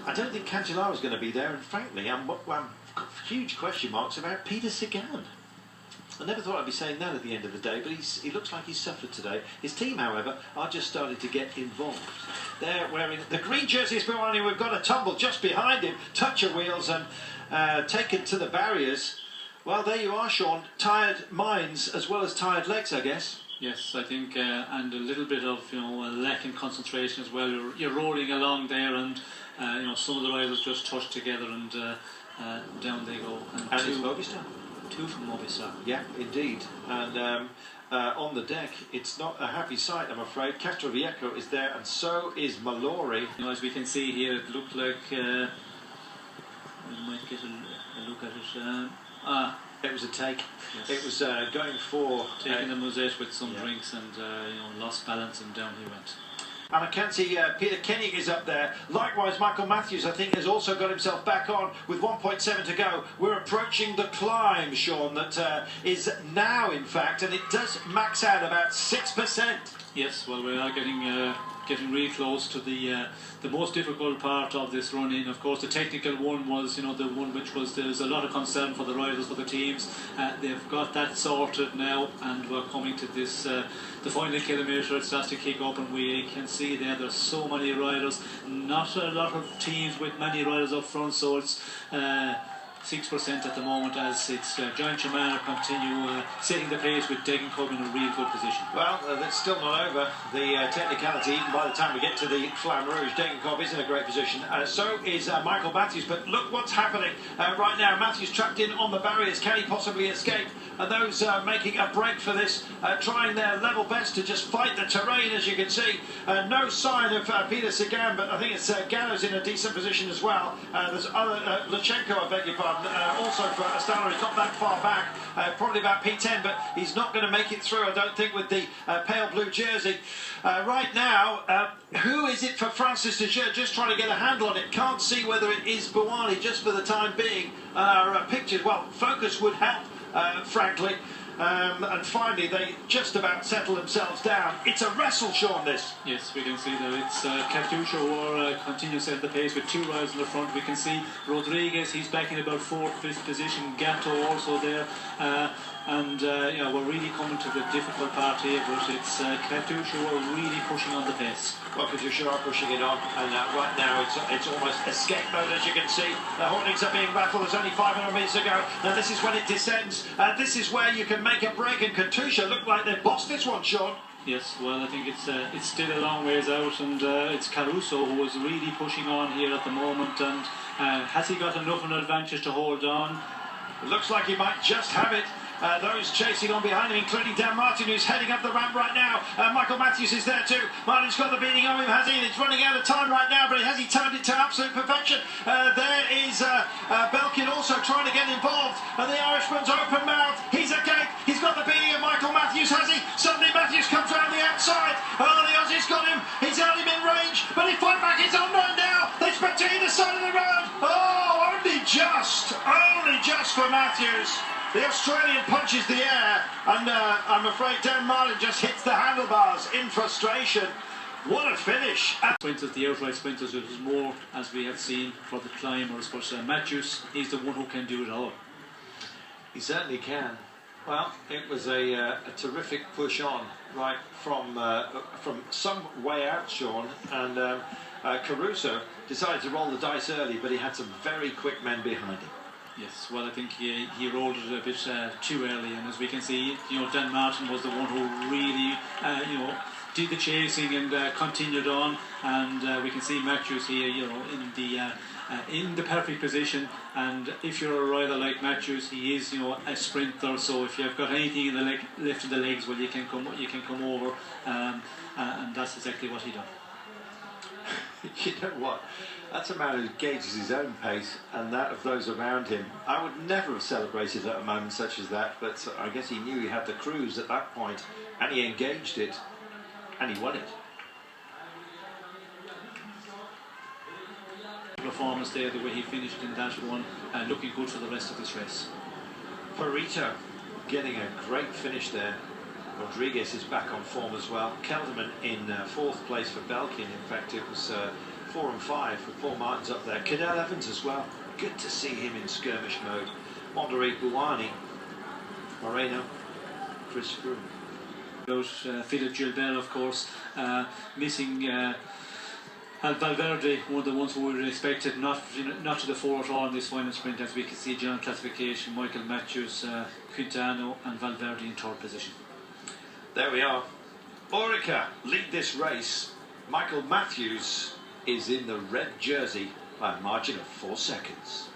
I don't think Cancellara is going to be there, and frankly, I've got huge question marks about Peter Sagan. I never thought I'd be saying that at the end of the day, but he looks like he's suffered today. His team, however, are just starting to get involved. They're wearing the green jerseys behind him. We've got a tumble just behind him, touch of wheels and taken to the barriers. Well, there you are, Sean. Tired minds as well as tired legs, I guess. Yes, I think, and a little bit of a lack in concentration as well. You're rolling along there, and some of the riders just touch together, and down they go. And it's Movistar. Two from Movistar. Yeah, indeed. And on the deck, it's not a happy sight, I'm afraid. Castroviejo is there, and so is Mallory. As we can see here, it looked like we might get a look at it. It was a take. Yes. It was going for taking the musette with some drinks, and lost balance, and down he went. And I can see Peter Koenig is up there. Likewise, Michael Matthews, I think, has also got himself back on with 1.7 to go. We're approaching the climb, Sean, that is now, in fact, and it does max out about 6%. Yes, well, we are getting really close to the most difficult part of this run-in. Of course, the technical one was, the one which was, there's a lot of concern for the riders, for the teams. They've got that sorted now, and we're coming to this, the final kilometre. It starts to kick up, and we can see there's so many riders, not a lot of teams with many riders up front, so it's 6% at the moment, as it's Giant Shimano continue setting the pace with Degenkolb in a real good position. Well, that's still not over. The technicality, even by the time we get to the Flamme Rouge, Degenkolb is in a great position. So is Michael Matthews. But look what's happening right now. Matthews trapped in on the barriers. Can he possibly escape? And those making a break for this, trying their level best to just fight the terrain, as you can see. No sign of Peter Sagan, but I think it's Gano's in a decent position as well. There's other Lutsenko, I beg your pardon. Also for Astana, he's not that far back, probably about P10, but he's not going to make it through, I don't think, with the pale blue jersey. Right now, who is it for Francis Dejeer? Just trying to get a handle on it. Can't see whether it is Buani just for the time being. Our pictures, well, focus would help, frankly. And finally, they just about settle themselves down. It's a wrestle, Sean, this. Yes, we can see that it's Cartucho who continues to set the pace with two riders in the front. We can see Rodriguez, he's back in about 4th, 5th position. Gatto also there. We're really coming to the difficult part here, but it's Cartucho who are really pushing on the pace. Well, Cartucho are pushing it on, and right now it's almost escape mode, as you can see. The Hornings are being battled. There's only 500 metres to go. Now this is when it descends. This is where you can make a break, and Cartucho look like they've bossed this one, Sean. Yes, well, I think it's still a long ways out, and it's Caruso who is really pushing on here at the moment. And has he got enough of an advantage to hold on? It looks like he might just have it. Those chasing on behind him, including Dan Martin, who's heading up the ramp right now. Michael Matthews is there too. Martin's got the beating of him, has he? He's running out of time right now, but has he timed it to absolute perfection? There is Belkin also trying to get involved, and the Irishman's open mouth. He's agape. He's got the beating of Michael Matthews, has he? Suddenly Matthews comes around the outside. Oh, the Aussie's got him. He's had him in range, but he fight back. He's on right now. They spent to either side of the road. Oh, only just for Matthews. The Australian punches the air, and I'm afraid Dan Martin just hits the handlebars in frustration. What a finish! Sprinters, the outright sprinters, it was more, as we have seen, for the climbers, but Matthews is the one who can do it all. He certainly can. Well, it was a terrific push on, right from some way out, Sean, and Caruso decided to roll the dice early, but he had some very quick men behind him. Yes, well, I think he rolled it a bit too early, and as we can see, Dan Martin was the one who really, did the chasing and continued on, and we can see Matthews here, in the perfect position. And if you're a rider like Matthews, he is, a sprinter. So if you've got anything in the left in the legs, well, you can come over, and that's exactly what he done. You know what? That's a man who gauges his own pace and that of those around him. I would never have celebrated at a moment such as that, but I guess he knew he had the cruise at that point, and he engaged it, and he won it. Performance there, the way he finished in that one, looking good for the rest of this race. Perito getting a great finish there. Rodriguez is back on form as well. Kelderman in 4th place for Belkin. In fact, it was 4 and 5 with Paul Martin's up there. Cadell Evans as well. Good to see him in skirmish mode. Mondari Buwani. Moreno. Chris Froome. Philip Gilbert, of course, missing Valverde, one of the ones who were expected not to the fore at all in this final sprint, as we can see general classification. Michael Matthews, Quintana and Valverde in third position. There we are. Orica lead this race. Michael Matthews is in the red jersey by a margin of 4 seconds.